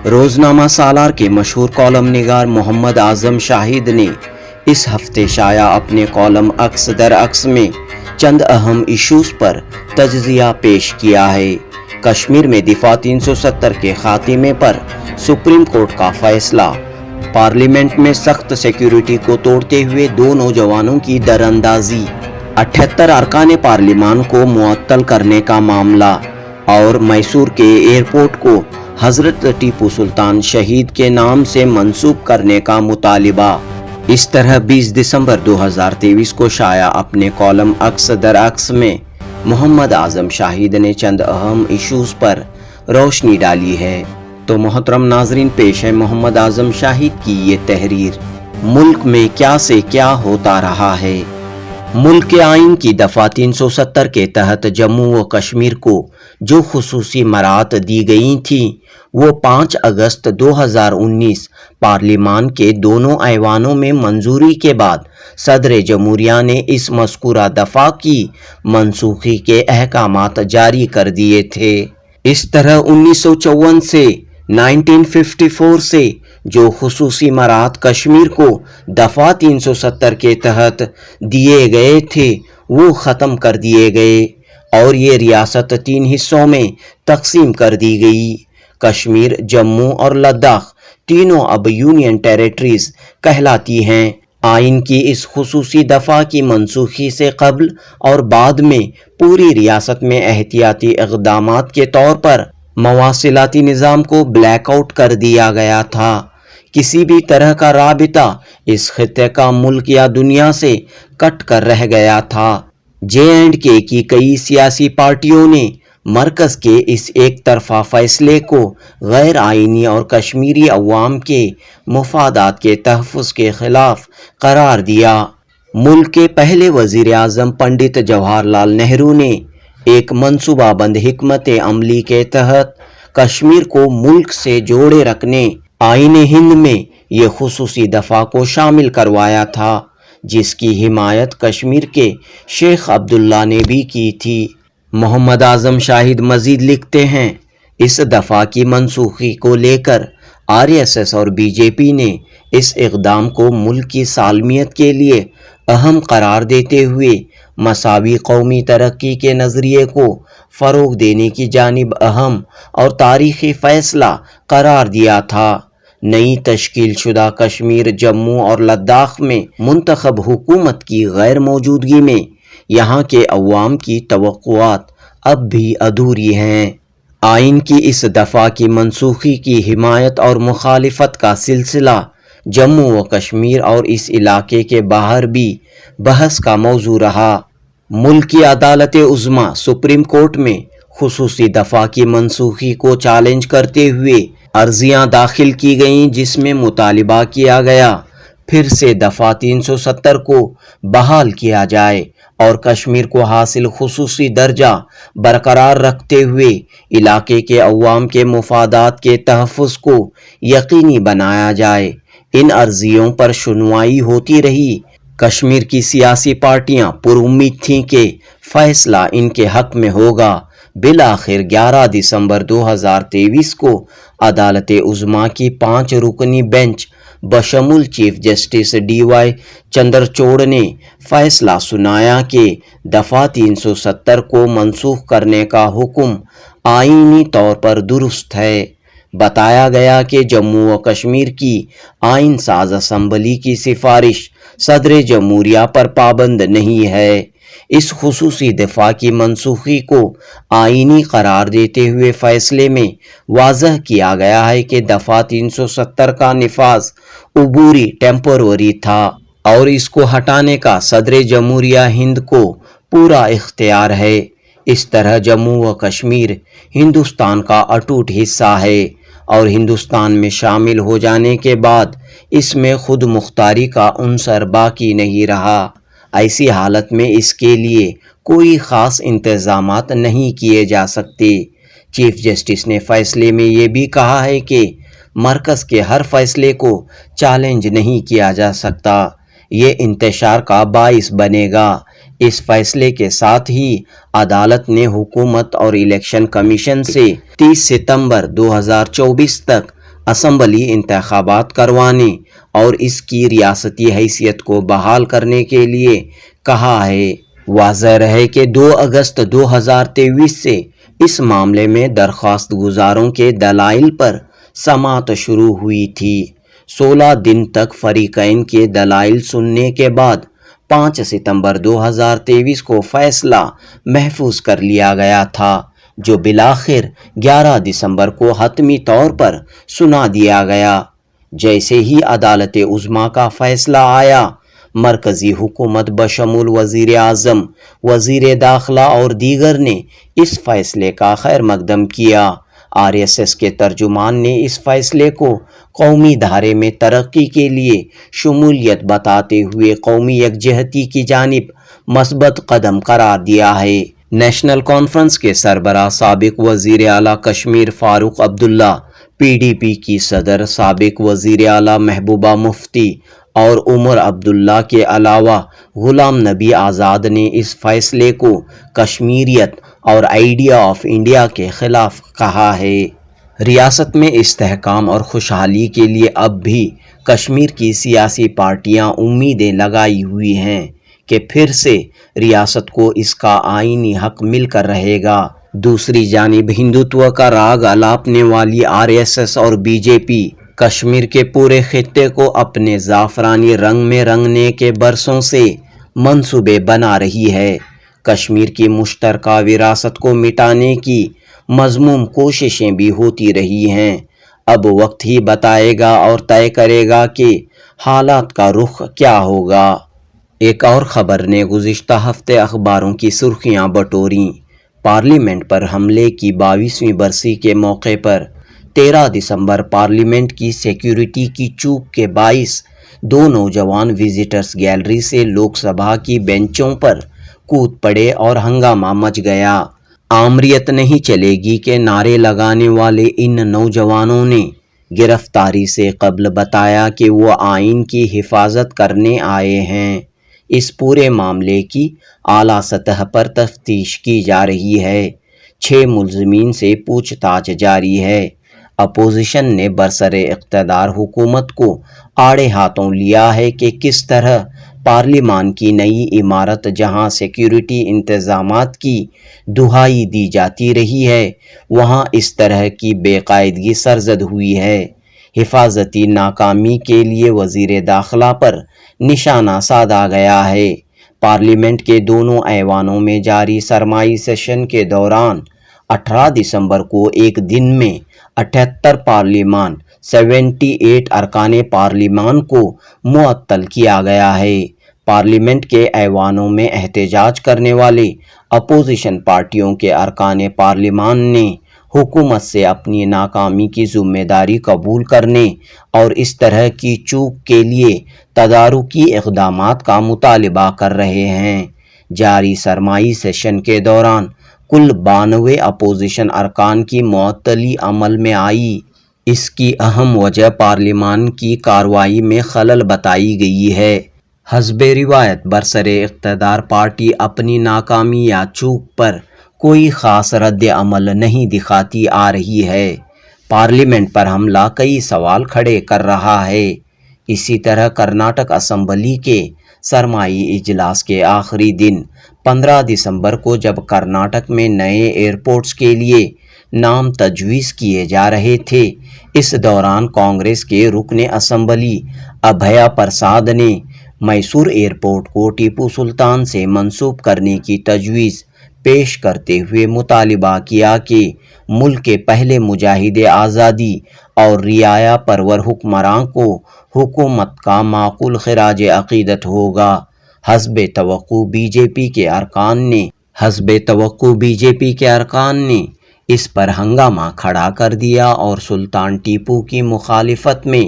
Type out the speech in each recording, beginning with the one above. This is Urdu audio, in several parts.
روزنامہ سالار کے مشہور کالم نگار محمد اعظم شاہد نے اس ہفتے شائع اپنے کالم عکس در عکس میں چند اہم ایشوز پر تجزیہ پیش کیا ہے۔ کشمیر میں دفاع 370 کے خاتمے پر سپریم کورٹ کا فیصلہ، پارلیمنٹ میں سخت سیکیورٹی کو توڑتے ہوئے 2 نوجوانوں کی دراندازی، 78 ارکان پارلیمان کو معطل کرنے کا معاملہ اور میسور کے ایئرپورٹ کو حضرت ٹیپو سلطان شہید کے نام سے منسوب کرنے کا مطالبہ۔ اس طرح 20 دسمبر 2023 کو شائع اپنے کالم عکس در عکس میں محمد اعظم شاہد نے چند اہم ایشوز پر روشنی ڈالی ہے۔ تو محترم ناظرین، پیش ہے محمد اعظم شاہد کی یہ تحریر۔ ملک میں کیا سے کیا ہوتا رہا ہے۔ ملک کے آئین کی دفعہ 370 کے تحت جموں و کشمیر کو جو خصوصی مراعات دی گئی تھیں، وہ 5 اگست 2019 پارلیمان کے دونوں ایوانوں میں منظوری کے بعد صدر جمہوریہ نے اس مذکورہ دفعہ کی منسوخی کے احکامات جاری کر دیے تھے۔ اس طرح 1954 سے 1954 سے جو خصوصی مراعات کشمیر کو دفعہ 370 کے تحت دیے گئے تھے وہ ختم کر دیے گئے اور یہ ریاست 3 حصوں میں تقسیم کر دی گئی۔ کشمیر، جموں اور لداخ تینوں اب یونین ٹیریٹریز کہلاتی ہیں۔ آئین کی اس خصوصی دفعہ کی منسوخی سے قبل اور بعد میں پوری ریاست میں احتیاطی اقدامات کے طور پر مواصلاتی نظام کو بلیک آؤٹ کر دیا گیا تھا۔ کسی بھی طرح کا رابطہ اس خطے کا ملک یا دنیا سے کٹ کر رہ گیا تھا۔ JK کی کئی سیاسی پارٹیوں نے مرکز کے اس ایک طرفہ فیصلے کو غیر آئینی اور کشمیری عوام کے مفادات کے تحفظ کے خلاف قرار دیا۔ ملک کے پہلے وزیر اعظم پنڈت جواہر لال نہرو نے ایک منصوبہ بند حکمت عملی کے تحت کشمیر کو ملک سے جوڑے رکھنے آئین ہند میں یہ خصوصی دفعہ کو شامل کروایا تھا، جس کی حمایت کشمیر کے شیخ عبداللہ نے بھی کی تھی۔ محمد اعظم شاہد مزید لکھتے ہیں، اس دفعہ کی منسوخی کو لے کر RSS اور BJP نے اس اقدام کو ملک کی سالمیت کے لیے اہم قرار دیتے ہوئے مساوی قومی ترقی کے نظریے کو فروغ دینے کی جانب اہم اور تاریخی فیصلہ قرار دیا تھا۔ نئی تشکیل شدہ کشمیر، جموں اور لداخ میں منتخب حکومت کی غیر موجودگی میں یہاں کے عوام کی توقعات اب بھی ادھوری ہیں۔ آئین کی اس دفعہ کی منسوخی کی حمایت اور مخالفت کا سلسلہ جموں و کشمیر اور اس علاقے کے باہر بھی بحث کا موضوع رہا۔ ملک کی عدالت عظمیٰ سپریم کورٹ میں خصوصی دفعہ کی منسوخی کو چیلنج کرتے ہوئے عرضیاں داخل کی گئیں، جس میں مطالبہ کیا گیا پھر سے دفعہ 370 کو بحال کیا جائے اور کشمیر کو حاصل خصوصی درجہ برقرار رکھتے ہوئے علاقے کے عوام کے مفادات کے تحفظ کو یقینی بنایا جائے۔ ان عرضیوں پر سنوائی ہوتی رہی۔ کشمیر کی سیاسی پارٹیاں پر امید تھیں کہ فیصلہ ان کے حق میں ہوگا۔ بالآخر 11 دسمبر 2023 کو عدالت عظمیٰ کی 5 رکنی بینچ بشمول چیف جسٹس DY چندرچوڑ نے فیصلہ سنایا کہ دفعہ 370 کو منسوخ کرنے کا حکم آئینی طور پر درست ہے۔ بتایا گیا کہ جموں و کشمیر کی آئین ساز اسمبلی کی سفارش صدر جمہوریہ پر پابند نہیں ہے۔ اس خصوصی دفعہ کی منسوخی کو آئینی قرار دیتے ہوئے فیصلے میں واضح کیا گیا ہے کہ دفعہ 370 کا نفاذ عبوری ٹیمپروری تھا اور اس کو ہٹانے کا صدر جمہوریہ ہند کو پورا اختیار ہے۔ اس طرح جموں و کشمیر ہندوستان کا اٹوٹ حصہ ہے اور ہندوستان میں شامل ہو جانے کے بعد اس میں خود مختاری کا عنصر باقی نہیں رہا۔ ایسی حالت میں اس کے لیے کوئی خاص انتظامات نہیں کیے جا سکتے۔ چیف جسٹس نے فیصلے میں یہ بھی کہا ہے کہ مرکز کے ہر فیصلے کو چیلنج نہیں کیا جا سکتا، یہ انتشار کا باعث بنے گا۔ اس فیصلے کے ساتھ ہی عدالت نے حکومت اور الیکشن کمیشن سے 30 ستمبر 2024 تک اسمبلی انتخابات کروانے اور اس کی ریاستی حیثیت کو بحال کرنے کے لیے کہا ہے۔ واضح رہے کہ 2 اگست 2023 سے اس معاملے میں درخواست گزاروں کے دلائل پر سماعت شروع ہوئی تھی۔ 16 دن تک فریقین کے دلائل سننے کے بعد 5 ستمبر 2023 کو فیصلہ محفوظ کر لیا گیا تھا، جو بالآخر 11 دسمبر کو حتمی طور پر سنا دیا گیا۔ جیسے ہی عدالت عظمیٰ کا فیصلہ آیا، مرکزی حکومت بشمول وزیر اعظم، وزیر داخلہ اور دیگر نے اس فیصلے کا خیر مقدم کیا۔ RSS کے ترجمان نے اس فیصلے کو قومی دھارے میں ترقی کے لیے شمولیت بتاتے ہوئے قومی یکجہتی کی جانب مثبت قدم قرار دیا ہے۔ نیشنل کانفرنس کے سربراہ سابق وزیر اعلیٰ کشمیر فاروق عبداللہ، PDP کی صدر سابق وزیر اعلیٰ محبوبہ مفتی اور عمر عبداللہ کے علاوہ غلام نبی آزاد نے اس فیصلے کو کشمیریت اور آئیڈیا آف انڈیا کے خلاف کہا ہے۔ ریاست میں استحکام اور خوشحالی کے لیے اب بھی کشمیر کی سیاسی پارٹیاں امیدیں لگائی ہوئی ہیں کہ پھر سے ریاست کو اس کا آئینی حق مل کر رہے گا۔ دوسری جانب ہندوتوا کا راگ الاپنے والی RSS اور BJP کشمیر کے پورے خطے کو اپنے زعفرانی رنگ میں رنگنے کے برسوں سے منصوبے بنا رہی ہے۔ کشمیر کی مشترکہ وراثت کو مٹانے کی مذموم کوششیں بھی ہوتی رہی ہیں۔ اب وقت ہی بتائے گا اور طے کرے گا کہ حالات کا رخ کیا ہوگا۔ ایک اور خبر نے گزشتہ ہفتے اخباروں کی سرخیاں بٹوریں۔ پارلیمنٹ پر حملے کی 22ویں برسی کے موقع پر 13 دسمبر پارلیمنٹ کی سیکیورٹی کی چوک کے باعث 2 نوجوان وزٹرز گیلری سے لوک سبھا کی بینچوں پر کود پڑے اور ہنگامہ مچ گیا۔ آمریت نہیں چلے گی کے نعرے لگانے والے ان نوجوانوں نے گرفتاری سے قبل بتایا کہ وہ آئین کی حفاظت کرنے آئے ہیں۔ اس پورے معاملے کی اعلیٰ سطح پر تفتیش کی جا رہی ہے۔ 6 ملزمین سے پوچھ تاچھ جاری ہے۔ اپوزیشن نے برسر اقتدار حکومت کو آڑے ہاتھوں لیا ہے کہ کس طرح پارلیمان کی نئی عمارت جہاں سیکیورٹی انتظامات کی دہائی دی جاتی رہی ہے، وہاں اس طرح کی بے قاعدگی سرزد ہوئی ہے۔ حفاظتی ناکامی کے لیے وزیر داخلہ پر نشانہ سادھا گیا ہے۔ پارلیمنٹ کے دونوں ایوانوں میں جاری سرمائی سیشن کے دوران 18 دسمبر کو ایک دن میں 78 پارلیمان 78 ارکان پارلیمان کو معطل کیا گیا ہے۔ پارلیمنٹ کے ایوانوں میں احتجاج کرنے والے اپوزیشن پارٹیوں کے ارکان پارلیمان نے حکومت سے اپنی ناکامی کی ذمہ داری قبول کرنے اور اس طرح کی چوک کے لیے تدارکی اقدامات کا مطالبہ کر رہے ہیں۔ جاری سرمائی سیشن کے دوران کل 92 اپوزیشن ارکان کی معطلی عمل میں آئی۔ اس کی اہم وجہ پارلیمان کی کارروائی میں خلل بتائی گئی ہے۔ حسب روایت برسر اقتدار پارٹی اپنی ناکامی یا چوک پر کوئی خاص رد عمل نہیں دکھاتی آ رہی ہے۔ پارلیمنٹ پر حملہ کئی سوال کھڑے کر رہا ہے۔ اسی طرح کرناٹک اسمبلی کے سرمائی اجلاس کے آخری دن 15 دسمبر کو جب کرناٹک میں نئے ایئرپورٹس کے لیے نام تجویز کیے جا رہے تھے، اس دوران کانگریس کے رکن اسمبلی ابھیا پرساد نے میسور ایئرپورٹ کو ٹیپو سلطان سے منسوب کرنے کی تجویز پیش کرتے ہوئے مطالبہ کیا کہ ملک کے پہلے مجاہد آزادی اور رعایا پرور حکمراں کو حکومت کا معقول خراج عقیدت ہوگا۔ حسب توقع بی جے پی کے ارکان نے اس پر ہنگامہ کھڑا کر دیا اور سلطان ٹیپو کی مخالفت میں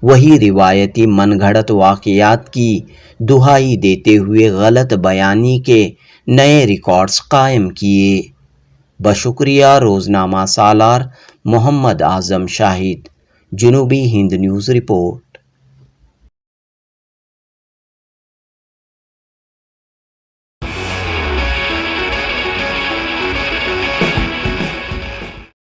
وہی روایتی من گھڑت واقعات کی دہائی دیتے ہوئے غلط بیانی کے نئے ریکارڈز قائم کیے۔ بشکریہ روزنامہ سالار محمد اعظم شاہد، جنوبی ہند نیوز رپورٹ۔